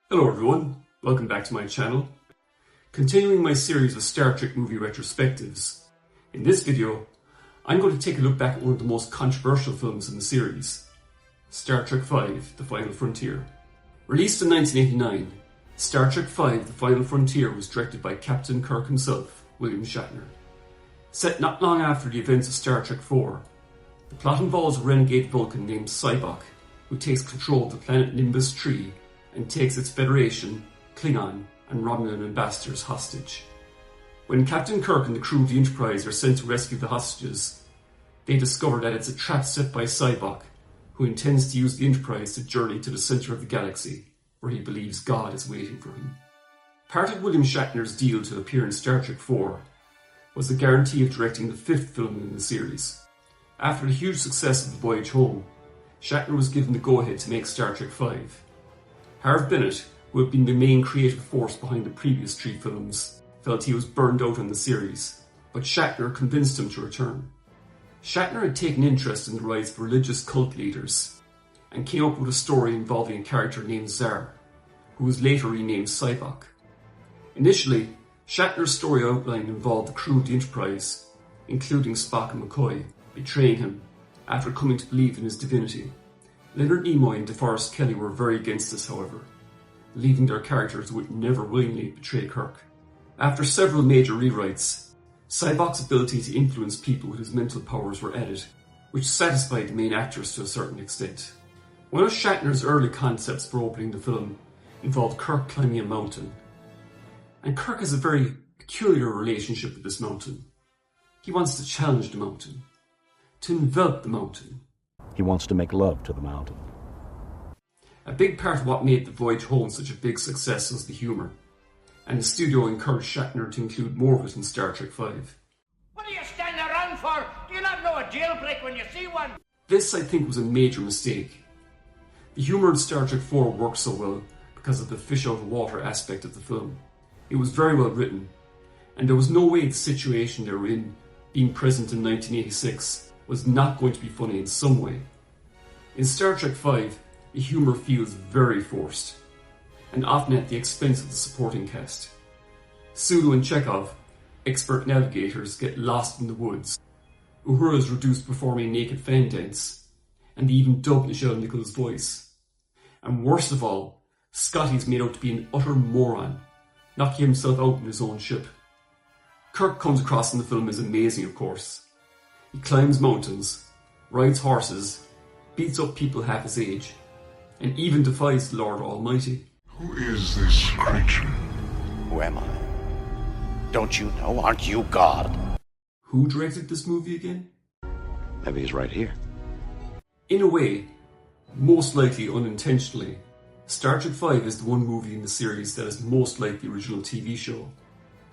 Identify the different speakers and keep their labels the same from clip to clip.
Speaker 1: Hello everyone, welcome back to my channel. Continuing my series of Star Trek movie retrospectives, in this video I'm going to take a look back at one of the most controversial films in the series, Star Trek V: The Final Frontier. Released in 1989, Star Trek V: The Final Frontier was directed by Captain Kirk himself, William Shatner. Set not long after the events of Star Trek IV, the plot involves a renegade Vulcan named Spock, who takes control of the planet Nimbus 3 and takes its Federation, Klingon and Romulan ambassadors hostage. When Captain Kirk and the crew of the Enterprise are sent to rescue the hostages, they discover that it's a trap set by Spock, who intends to use the Enterprise to journey to the centre of the galaxy, where he believes God is waiting for him. Part of William Shatner's deal to appear in Star Trek IV was the guarantee of directing the fifth film in the series. After the huge success of The Voyage Home, Shatner was given the go-ahead to make Star Trek V. Harve Bennett, who had been the main creative force behind the previous three films, felt he was burned out on the series, but Shatner convinced him to return. Shatner had taken interest in the rise of religious cult leaders, and came up with a story involving a character named Zar, who was later renamed Spock. Initially, Shatner's story outline involved the crew of the Enterprise, including Spock and McCoy, betraying him after coming to believe in his divinity. Leonard Nimoy and DeForest Kelley were very against this, however, believing their characters would never willingly betray Kirk. After several major rewrites, Spock's ability to influence people with his mental powers were added, which satisfied the main actors to a certain extent. One of Shatner's early concepts for opening the film involved Kirk climbing a mountain, and Kirk has a very peculiar relationship with this mountain. He wants to challenge the mountain, to envelop the mountain.
Speaker 2: He wants to make love to the mountain.
Speaker 1: A big part of what made The Voyage Home such a big success was the humour, and the studio encouraged Shatner to include more of it in Star Trek V.
Speaker 3: What are you standing around for? Do you not know a jailbreak when you see one?
Speaker 1: This, I think, was a major mistake. The humour in Star Trek IV worked so well because of the fish out of water aspect of the film. It was very well written, and there was no way the situation they were in, being present in 1986, was not going to be funny in some way. In Star Trek V, the humour feels very forced, and often at the expense of the supporting cast. Sulu and Chekhov, expert navigators, get lost in the woods. Uhura is reduced performing naked fan dance, and they even dub Nichelle Nichols' voice. And worst of all, Scotty's made out to be an utter moron, knocking himself out in his own ship. Kirk comes across in the film as amazing, of course. He climbs mountains, rides horses, beats up people half his age, and even defies the Lord Almighty.
Speaker 4: Who is this creature?
Speaker 5: Who am I? Don't you know? Aren't you God?
Speaker 1: Who directed this movie again?
Speaker 5: Maybe he's right here.
Speaker 1: In a way, most likely unintentionally, Star Trek V is the one movie in the series that is most like the original TV show.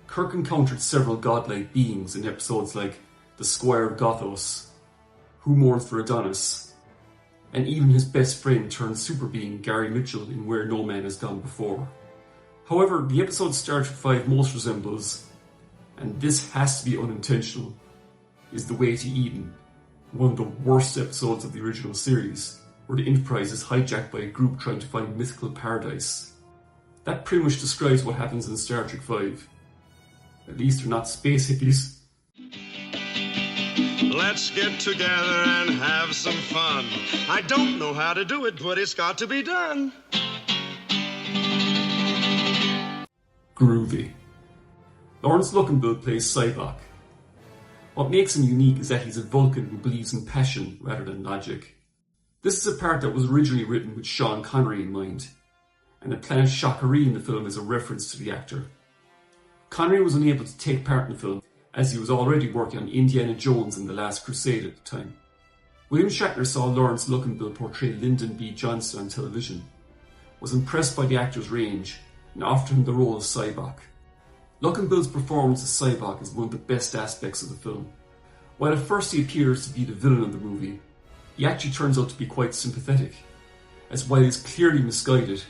Speaker 1: Kirk encountered several godlike beings in episodes like The Squire of Gothos, Who Mourns for Adonis, and even his best friend turned super being Gary Mitchell in Where No Man Has Gone Before. However, the episode Star Trek V most resembles, and this has to be unintentional, is The Way to Eden, one of the worst episodes of the original series, where the Enterprise is hijacked by a group trying to find mythical paradise. That pretty much describes what happens in Star Trek V. At least they're not space hippies.
Speaker 6: Let's get together and have some fun. I don't know how to do it, but it's got to be done.
Speaker 1: Groovy. Lawrence Luckenbill plays Spock. What makes him unique is that he's a Vulcan who believes in passion rather than logic. This is a part that was originally written with Sean Connery in mind, and the planet Sha Ka Ree in the film is a reference to the actor. Connery was unable to take part in the film as he was already working on Indiana Jones and The Last Crusade at the time. William Shatner saw Lawrence Luckenbill portray Lyndon B. Johnson on television, was impressed by the actor's range, and offered him the role of Spock. Luckenbill's performance as Spock is one of the best aspects of the film. While at first he appears to be the villain of the movie, he actually turns out to be quite sympathetic, as while he's clearly misguided,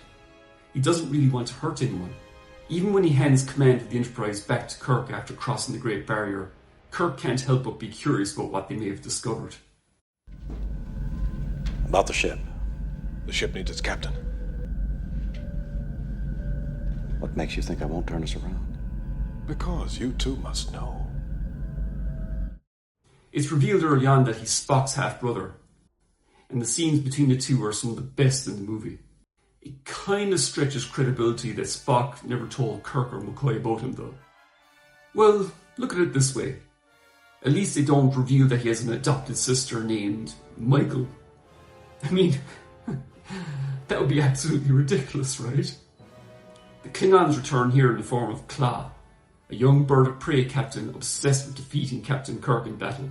Speaker 1: he doesn't really want to hurt anyone. Even when he hands command of the Enterprise back to Kirk after crossing the Great Barrier, Kirk can't help but be curious about what they may have discovered.
Speaker 5: About the ship.
Speaker 7: The ship needs its captain.
Speaker 5: What makes you think I won't turn us around?
Speaker 4: Because you too must know.
Speaker 1: It's revealed early on that he's Spock's half-brother, and the scenes between the two are some of the best in the movie. It kind of stretches credibility that Spock never told Kirk or McCoy about him though. Well, look at it this way. At least they don't reveal that he has an adopted sister named Michael. I mean, that would be absolutely ridiculous, right? The Klingons return here in the form of Kla, a young bird of prey captain obsessed with defeating Captain Kirk in battle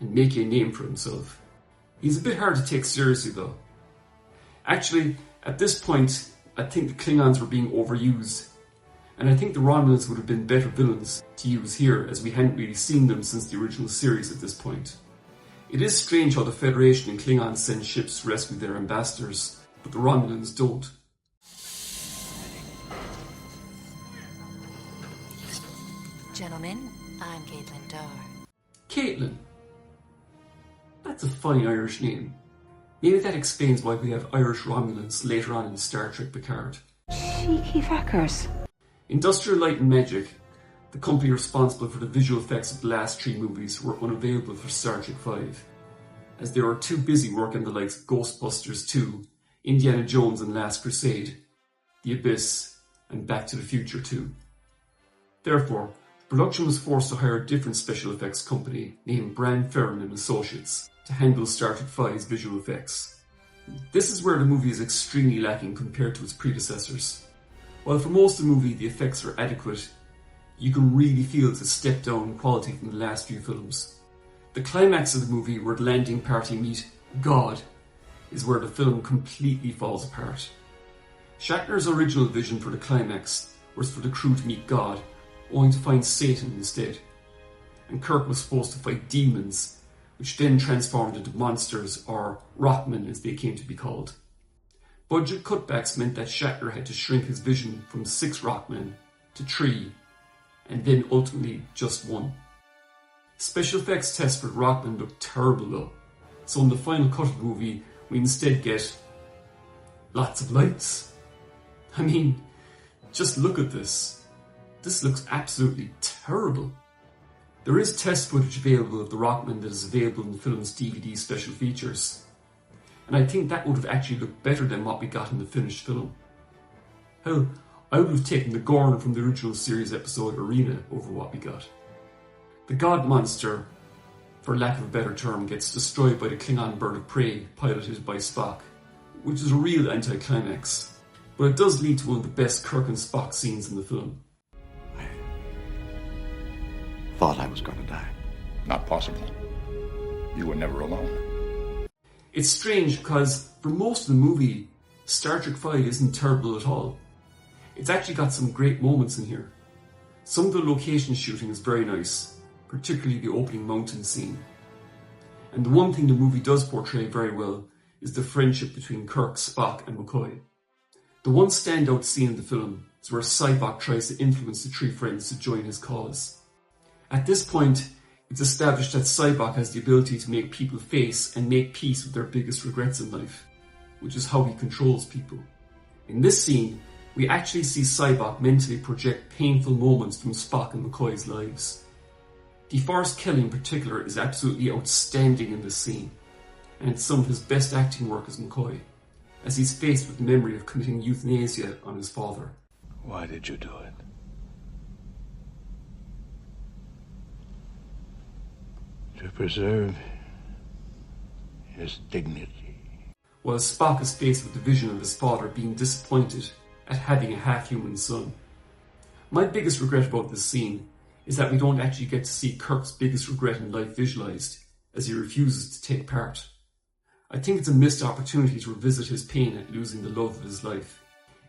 Speaker 1: and making a name for himself. He's a bit hard to take seriously though. Actually, at this point, I think the Klingons were being overused, and I think the Romulans would have been better villains to use here, as we hadn't really seen them since the original series at this point. It is strange how the Federation and Klingons send ships to rescue their ambassadors, but the Romulans don't.
Speaker 7: Gentlemen, I'm Caitlin Dar.
Speaker 1: Caitlin. That's a funny Irish name. Maybe that explains why we have Irish Romulans later on in Star Trek Picard.
Speaker 8: Cheeky fuckers.
Speaker 1: Industrial Light and Magic, the company responsible for the visual effects of the last 3 movies, were unavailable for Star Trek V, as they were too busy working the likes of Ghostbusters 2, Indiana Jones and Last Crusade, The Abyss, and Back to the Future 2. Therefore, production was forced to hire a different special effects company named Bran Ferren and Associates to handle Star Trek V's visual effects. This is where the movie is extremely lacking compared to its predecessors. While for most of the movie the effects are adequate, you can really feel it's a step down in quality from the last few films. The climax of the movie, where the landing party meet God, is where the film completely falls apart. Shatner's original vision for the climax was for the crew to meet God, only to find Satan instead. And Kirk was supposed to fight demons, which then transformed into monsters, or Rockmen as they came to be called. Budget cutbacks meant that Shatner had to shrink his vision from 6 Rockmen to 3, and then ultimately just 1. Special effects tests for Rockmen looked terrible though, so in the final cut of the movie we instead get lots of lights. I mean, just look at this. This looks absolutely terrible. There is test footage available of the Rockmen that is available in the film's DVD special features, and I think that would have actually looked better than what we got in the finished film. Hell, I would have taken the Gorn from the original series episode Arena over what we got. The God Monster, for lack of a better term, gets destroyed by the Klingon bird of prey piloted by Spock, which is a real anticlimax, but it does lead to one of the best Kirk and Spock scenes in the film.
Speaker 5: Thought I was going to die.
Speaker 9: Not possible. You were never alone.
Speaker 1: It's strange because for most of the movie, Star Trek V isn't terrible at all. It's actually got some great moments in here. Some of the location shooting is very nice, particularly the opening mountain scene. And the one thing the movie does portray very well is the friendship between Kirk, Spock and McCoy. The one standout scene in the film is where Sybok tries to influence the 3 friends to join his cause. At this point, it's established that Sybok has the ability to make people face and make peace with their biggest regrets in life, which is how he controls people. In this scene, we actually see Sybok mentally project painful moments from Spock and McCoy's lives. DeForest Kelley in particular is absolutely outstanding in this scene, and it's some of his best acting work as McCoy, as he's faced with the memory of committing euthanasia on his father.
Speaker 4: Why did you do it? To preserve his dignity.
Speaker 1: While Spock is faced with the vision of his father being disappointed at having a half-human son. My biggest regret about this scene is that we don't actually get to see Kirk's biggest regret in life visualised, as he refuses to take part. I think it's a missed opportunity to revisit his pain at losing the love of his life.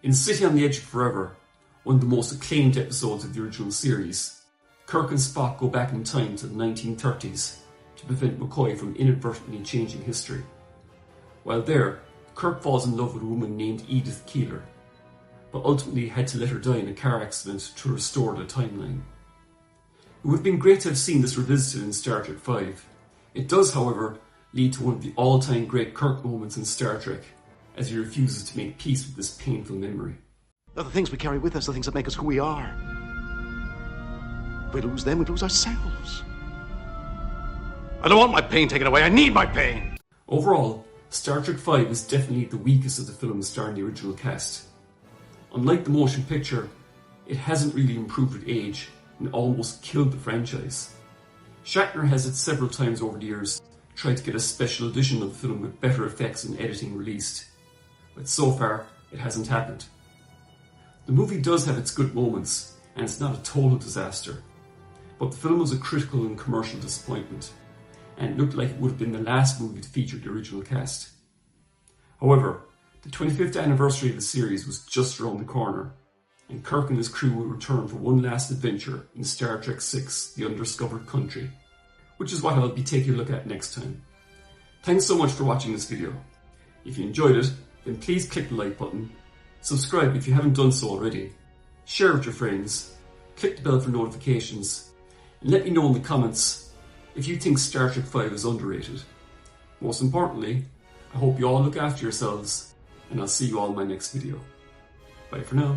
Speaker 1: In City on the Edge of Forever, one of the most acclaimed episodes of the original series, Kirk and Spock go back in time to the 1930s to prevent McCoy from inadvertently changing history. While there, Kirk falls in love with a woman named Edith Keeler, but ultimately had to let her die in a car accident to restore the timeline. It would have been great to have seen this revisited in Star Trek V. It does, however, lead to one of the all-time great Kirk moments in Star Trek, as he refuses to make peace with this painful memory.
Speaker 5: They're the things we carry with us, the things that make us who we are. If we lose them, we lose ourselves. I don't want my pain taken away. I need my pain.
Speaker 1: Overall, Star Trek V is definitely the weakest of the films starring the original cast. Unlike the motion picture, it hasn't really improved with age and almost killed the franchise. Shatner has it several times over the years tried to get a special edition of the film with better effects and editing released, but so far it hasn't happened. The movie does have its good moments, and it's not a total disaster, but the film was a critical and commercial disappointment, and it looked like it would have been the last movie to feature the original cast. However, the 25th anniversary of the series was just around the corner, and Kirk and his crew will return for one last adventure in Star Trek VI: The Undiscovered Country, which is what I'll be taking a look at next time. Thanks so much for watching this video. If you enjoyed it, then please click the like button, subscribe if you haven't done so already, share with your friends, click the bell for notifications, and let me know in the comments if you think Star Trek V is underrated. Most importantly, I hope you all look after yourselves, and I'll see you all in my next video. Bye for now.